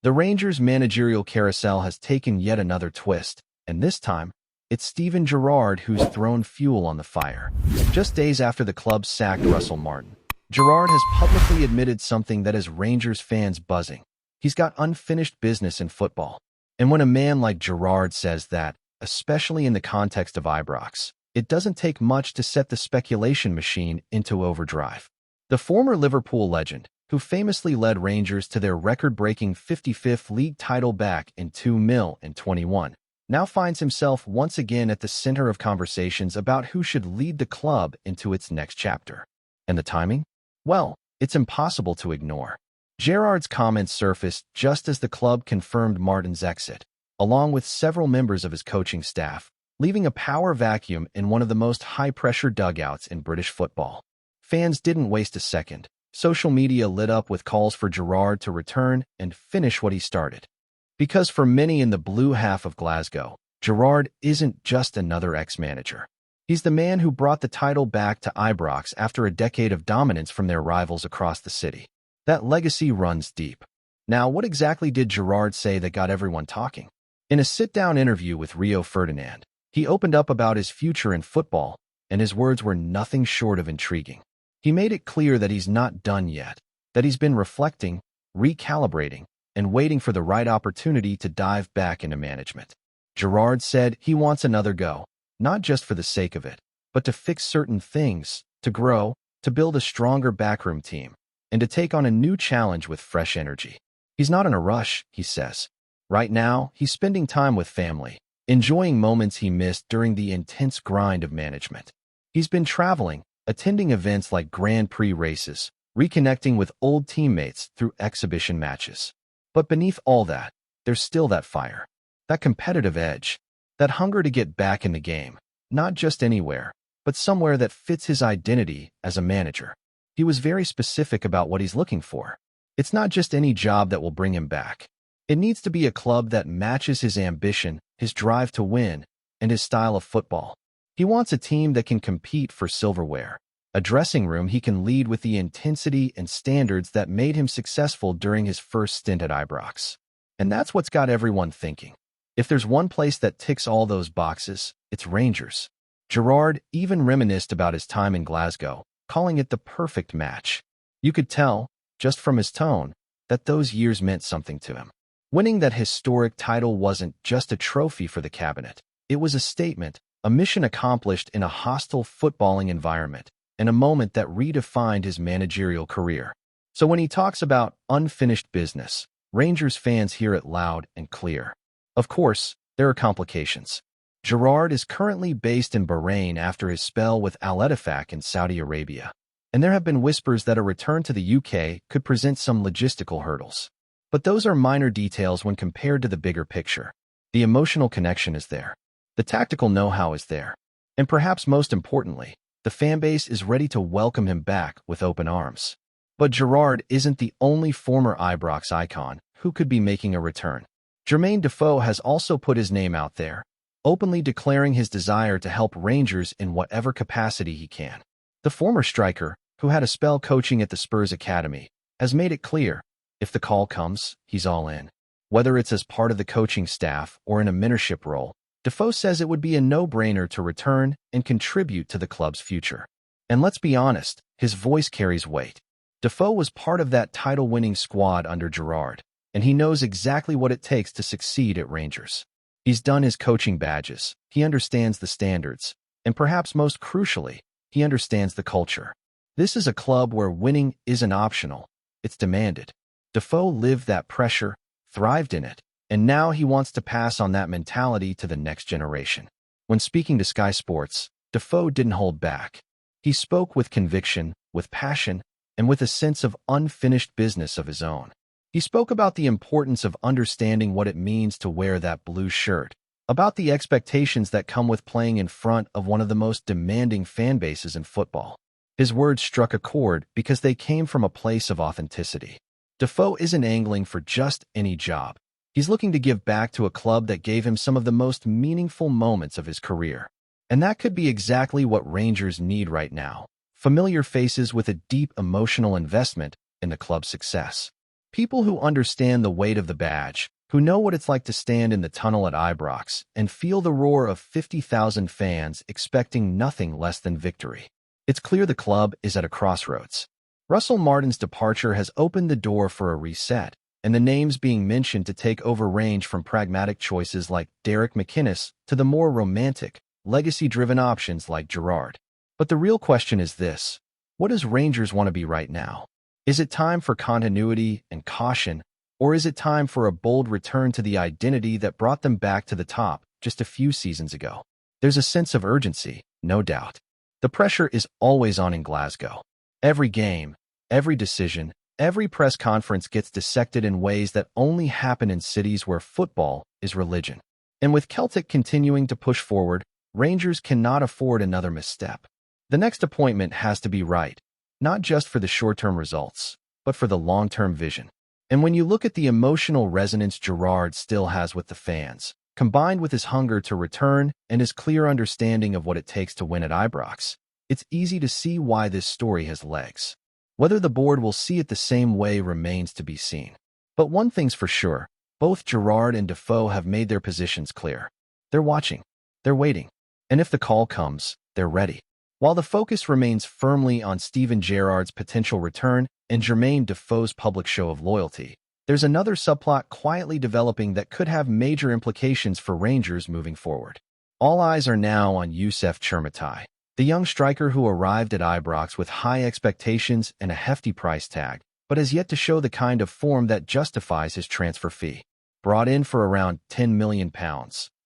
The Rangers' managerial carousel has taken yet another twist, and this time, it's Steven Gerrard who's thrown fuel on the fire. Just days after the club sacked Russell Martin, Gerrard has publicly admitted something that has Rangers fans buzzing. He's got unfinished business in football. And when a man like Gerrard says that, especially in the context of Ibrox, it doesn't take much to set the speculation machine into overdrive. The former Liverpool legend, who famously led Rangers to their record-breaking 55th league title back in 2021, now finds himself once again at the center of conversations about who should lead the club into its next chapter. And the timing? Well, it's impossible to ignore. Gerrard's comments surfaced just as the club confirmed Martin's exit, along with several members of his coaching staff, leaving a power vacuum in one of the most high-pressure dugouts in British football. Fans didn't waste a second. Social media lit up with calls for Gerrard to return and finish what he started. Because for many in the blue half of Glasgow, Gerrard isn't just another ex-manager. He's the man who brought the title back to Ibrox after a decade of dominance from their rivals across the city. That legacy runs deep. Now, what exactly did Gerrard say that got everyone talking? In a sit-down interview with Rio Ferdinand, he opened up about his future in football, and his words were nothing short of intriguing. He made it clear that he's not done yet, that he's been reflecting, recalibrating, and waiting for the right opportunity to dive back into management. Gerrard said he wants another go, not just for the sake of it, but to fix certain things, to grow, to build a stronger backroom team, and to take on a new challenge with fresh energy. He's not in a rush, he says. Right now, he's spending time with family, enjoying moments he missed during the intense grind of management. He's been traveling, attending events like Grand Prix races, reconnecting with old teammates through exhibition matches. But beneath all that, there's still that fire, that competitive edge, that hunger to get back in the game, not just anywhere, but somewhere that fits his identity as a manager. He was very specific about what he's looking for. It's not just any job that will bring him back. It needs to be a club that matches his ambition, his drive to win, and his style of football. He wants a team that can compete for silverware, a dressing room he can lead with the intensity and standards that made him successful during his first stint at Ibrox. And that's what's got everyone thinking. If there's one place that ticks all those boxes, it's Rangers. Gerrard even reminisced about his time in Glasgow, calling it the perfect match. You could tell, just from his tone, that those years meant something to him. Winning that historic title wasn't just a trophy for the cabinet. It was a statement, a mission accomplished in a hostile footballing environment, and a moment that redefined his managerial career. So when he talks about unfinished business, Rangers fans hear it loud and clear. Of course, there are complications. Gerrard is currently based in Bahrain after his spell with Al Ettifaq in Saudi Arabia, and there have been whispers that a return to the UK could present some logistical hurdles. But those are minor details when compared to the bigger picture. The emotional connection is there. The tactical know-how is there. And perhaps most importantly, the fanbase is ready to welcome him back with open arms. But Gerrard isn't the only former Ibrox icon who could be making a return. Jermaine Defoe has also put his name out there, openly declaring his desire to help Rangers in whatever capacity he can. The former striker, who had a spell coaching at the Spurs Academy, has made it clear, if the call comes, he's all in. Whether it's as part of the coaching staff or in a mentorship role, Defoe says it would be a no-brainer to return and contribute to the club's future. And let's be honest, his voice carries weight. Defoe was part of that title-winning squad under Gerrard, and he knows exactly what it takes to succeed at Rangers. He's done his coaching badges, he understands the standards, and perhaps most crucially, he understands the culture. This is a club where winning isn't optional, it's demanded. Defoe lived that pressure, thrived in it, and now he wants to pass on that mentality to the next generation. When speaking to Sky Sports, Defoe didn't hold back. He spoke with conviction, with passion, and with a sense of unfinished business of his own. He spoke about the importance of understanding what it means to wear that blue shirt, about the expectations that come with playing in front of one of the most demanding fan bases in football. His words struck a chord because they came from a place of authenticity. Defoe isn't angling for just any job. He's looking to give back to a club that gave him some of the most meaningful moments of his career. And that could be exactly what Rangers need right now. Familiar faces with a deep emotional investment in the club's success. People who understand the weight of the badge, who know what it's like to stand in the tunnel at Ibrox and feel the roar of 50,000 fans expecting nothing less than victory. It's clear the club is at a crossroads. Russell Martin's departure has opened the door for a reset, and the names being mentioned to take over range from pragmatic choices like Derek McInnes to the more romantic, legacy-driven options like Gerrard. But the real question is this: what does Rangers want to be right now? Is it time for continuity and caution, or is it time for a bold return to the identity that brought them back to the top just a few seasons ago? There's a sense of urgency, no doubt. The pressure is always on in Glasgow. Every game, every decision, every press conference gets dissected in ways that only happen in cities where football is religion. And with Celtic continuing to push forward, Rangers cannot afford another misstep. The next appointment has to be right, not just for the short-term results, but for the long-term vision. And when you look at the emotional resonance Gerrard still has with the fans, combined with his hunger to return and his clear understanding of what it takes to win at Ibrox, it's easy to see why this story has legs. Whether the board will see it the same way remains to be seen. But one thing's for sure, both Gerrard and Defoe have made their positions clear. They're watching, they're waiting, and if the call comes, they're ready. While the focus remains firmly on Steven Gerrard's potential return and Jermaine Defoe's public show of loyalty, there's another subplot quietly developing that could have major implications for Rangers moving forward. All eyes are now on Youssef Chermatai, the young striker who arrived at Ibrox with high expectations and a hefty price tag, but has yet to show the kind of form that justifies his transfer fee. Brought in for around £10 million,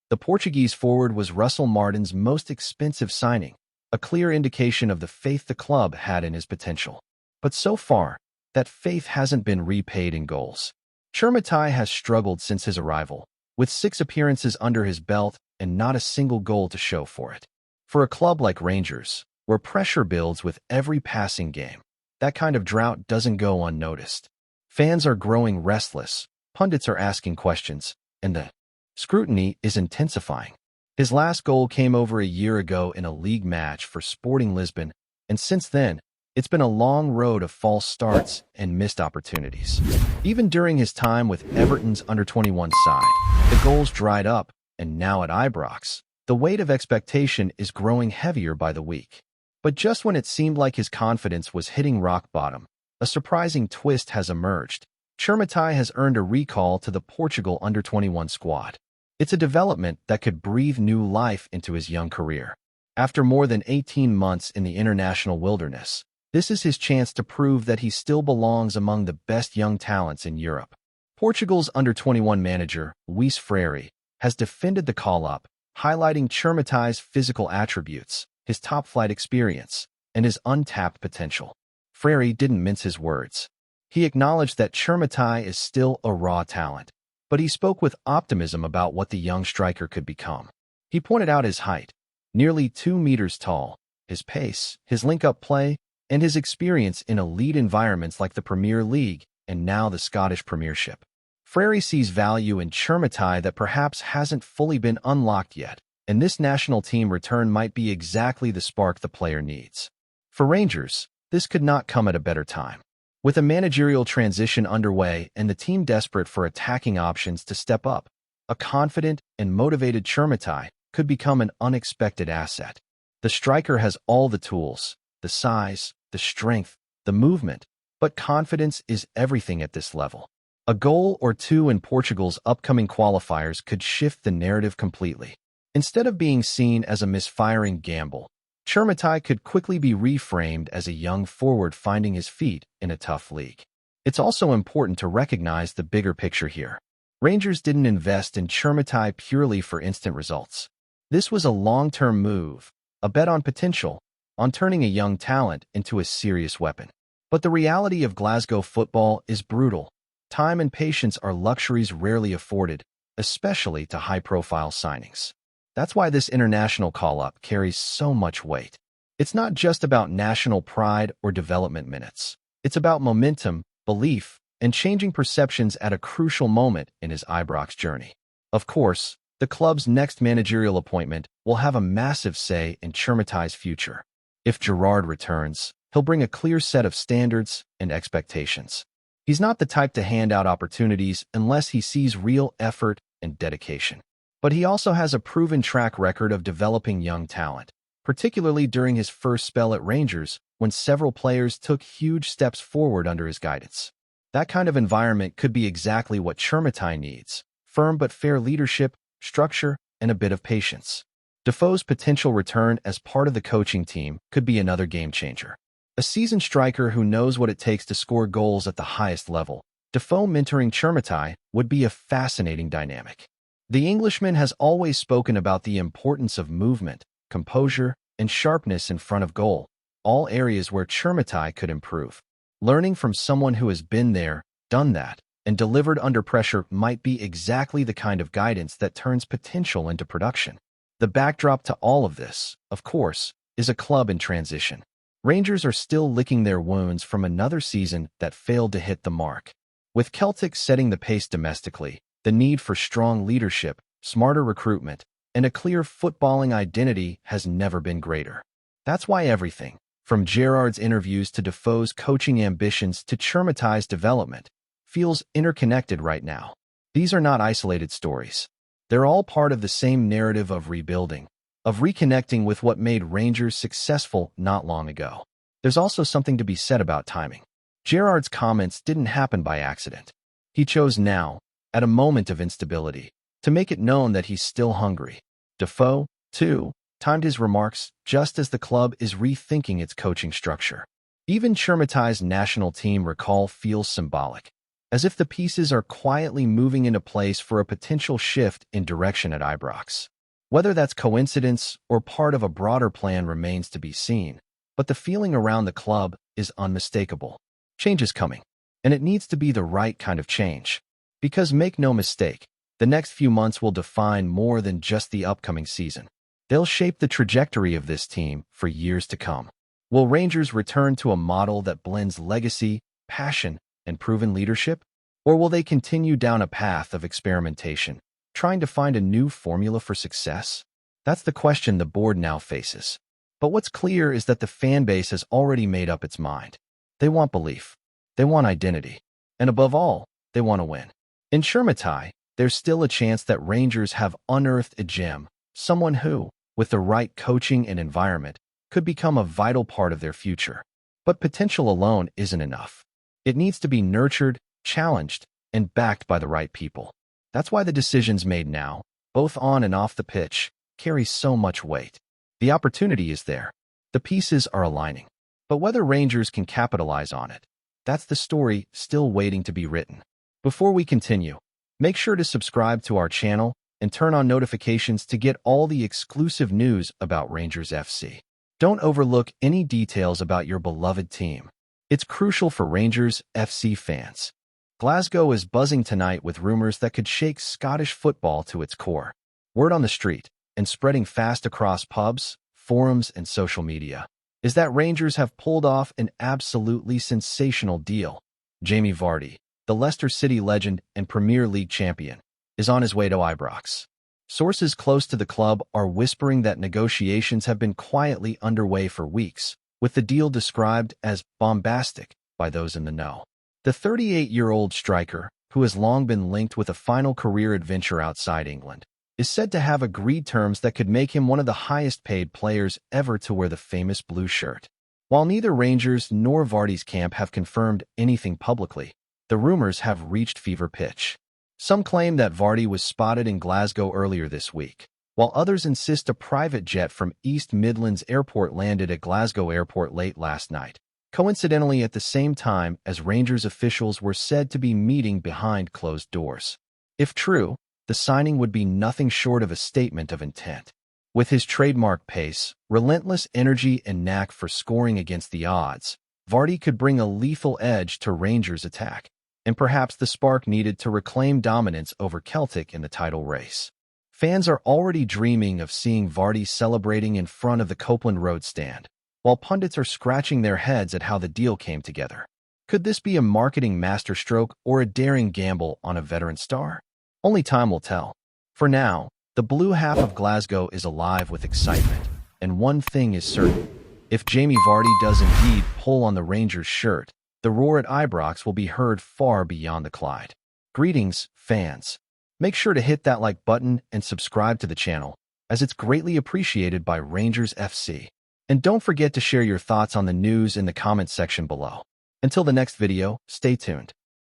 the Portuguese forward was Russell Martin's most expensive signing, a clear indication of the faith the club had in his potential. But so far, that faith hasn't been repaid in goals. Chermatai has struggled since his arrival, with 6 appearances under his belt and not a single goal to show for it. For a club like Rangers, where pressure builds with every passing game, that kind of drought doesn't go unnoticed. Fans are growing restless, pundits are asking questions, and the scrutiny is intensifying. His last goal came over a year ago in a league match for Sporting Lisbon, and since then, it's been a long road of false starts and missed opportunities. Even during his time with Everton's under-21 side, the goals dried up, and now at Ibrox, the weight of expectation is growing heavier by the week. But just when it seemed like his confidence was hitting rock bottom, a surprising twist has emerged. Chermatai has earned a recall to the Portugal under-21 squad. It's a development that could breathe new life into his young career. After more than 18 months in the international wilderness, this is his chance to prove that he still belongs among the best young talents in Europe. Portugal's under-21 manager, Luís Freire, has defended the call-up, highlighting Chermatai's physical attributes, his top-flight experience, and his untapped potential. Freire didn't mince his words. He acknowledged that Chermatai is still a raw talent, but he spoke with optimism about what the young striker could become. He pointed out his height, nearly 2 meters tall, his pace, his link-up play, and his experience in elite environments like the Premier League and now the Scottish Premiership. Freire sees value in Chermatai that perhaps hasn't fully been unlocked yet, and this national team return might be exactly the spark the player needs. For Rangers, this could not come at a better time. With a managerial transition underway and the team desperate for attacking options to step up, a confident and motivated Chermatai could become an unexpected asset. The striker has all the tools, the size, the strength, the movement, but confidence is everything at this level. A goal or two in Portugal's upcoming qualifiers could shift the narrative completely. Instead of being seen as a misfiring gamble, Chermatai could quickly be reframed as a young forward finding his feet in a tough league. It's also important to recognize the bigger picture here. Rangers didn't invest in Chermatai purely for instant results. This was a long-term move, a bet on potential, on turning a young talent into a serious weapon. But the reality of Glasgow football is brutal. Time and patience are luxuries rarely afforded, especially to high-profile signings. That's why this international call-up carries so much weight. It's not just about national pride or development minutes. It's about momentum, belief, and changing perceptions at a crucial moment in his Ibrox journey. Of course, the club's next managerial appointment will have a massive say in Chermatai's future. If Gerrard returns, he'll bring a clear set of standards and expectations. He's not the type to hand out opportunities unless he sees real effort and dedication. But he also has a proven track record of developing young talent, particularly during his first spell at Rangers when several players took huge steps forward under his guidance. That kind of environment could be exactly what Chermatai needs: firm but fair leadership, structure, and a bit of patience. Defoe's potential return as part of the coaching team could be another game-changer. A seasoned striker who knows what it takes to score goals at the highest level, Defoe mentoring Chermatai would be a fascinating dynamic. The Englishman has always spoken about the importance of movement, composure, and sharpness in front of goal, all areas where Chermatai could improve. Learning from someone who has been there, done that, and delivered under pressure might be exactly the kind of guidance that turns potential into production. The backdrop to all of this, of course, is a club in transition. Rangers are still licking their wounds from another season that failed to hit the mark. With Celtic setting the pace domestically, the need for strong leadership, smarter recruitment, and a clear footballing identity has never been greater. That's why everything, from Gerrard's interviews to Defoe's coaching ambitions to Chermatai's development, feels interconnected right now. These are not isolated stories. They're all part of the same narrative of rebuilding, of reconnecting with what made Rangers successful not long ago. There's also something to be said about timing. Gerrard's comments didn't happen by accident. He chose now, at a moment of instability, to make it known that he's still hungry. Defoe, too, timed his remarks just as the club is rethinking its coaching structure. Even Chermatai's national team recall feels symbolic, as if the pieces are quietly moving into place for a potential shift in direction at Ibrox. Whether that's coincidence or part of a broader plan remains to be seen, but the feeling around the club is unmistakable. Change is coming, and it needs to be the right kind of change. Because make no mistake, the next few months will define more than just the upcoming season. They'll shape the trajectory of this team for years to come. Will Rangers return to a model that blends legacy, passion, and proven leadership? Or will they continue down a path of experimentation, trying to find a new formula for success? That's the question the board now faces. But what's clear is that the fan base has already made up its mind. They want belief. They want identity. And above all, they want to win. In Chermatai, there's still a chance that Rangers have unearthed a gem, someone who, with the right coaching and environment, could become a vital part of their future. But potential alone isn't enough. It needs to be nurtured, challenged, and backed by the right people. That's why the decisions made now, both on and off the pitch, carry so much weight. The opportunity is there. The pieces are aligning. But whether Rangers can capitalize on it, that's the story still waiting to be written. Before we continue, make sure to subscribe to our channel and turn on notifications to get all the exclusive news about Rangers FC. Don't overlook any details about your beloved team. It's crucial for Rangers FC fans. Glasgow is buzzing tonight with rumors that could shake Scottish football to its core. Word on the street, and spreading fast across pubs, forums, and social media, is that Rangers have pulled off an absolutely sensational deal. Jamie Vardy, the Leicester City legend and Premier League champion, is on his way to Ibrox. Sources close to the club are whispering that negotiations have been quietly underway for weeks, with the deal described as bombastic by those in the know. The 38-year-old striker, who has long been linked with a final career adventure outside England, is said to have agreed terms that could make him one of the highest-paid players ever to wear the famous blue shirt. While neither Rangers nor Vardy's camp have confirmed anything publicly, the rumors have reached fever pitch. Some claim that Vardy was spotted in Glasgow earlier this week, while others insist a private jet from East Midlands Airport landed at Glasgow Airport late last night, coincidentally at the same time as Rangers officials were said to be meeting behind closed doors. If true, the signing would be nothing short of a statement of intent. With his trademark pace, relentless energy, and knack for scoring against the odds, Vardy could bring a lethal edge to Rangers' attack, and perhaps the spark needed to reclaim dominance over Celtic in the title race. Fans are already dreaming of seeing Vardy celebrating in front of the Copeland Road stand, while pundits are scratching their heads at how the deal came together. Could this be a marketing masterstroke or a daring gamble on a veteran star? Only time will tell. For now, the blue half of Glasgow is alive with excitement, and one thing is certain. If Jamie Vardy does indeed pull on the Rangers shirt, the roar at Ibrox will be heard far beyond the Clyde. Greetings, fans. Make sure to hit that like button and subscribe to the channel, as it's greatly appreciated by Rangers FC. And don't forget to share your thoughts on the news in the comments section below. Until the next video, stay tuned.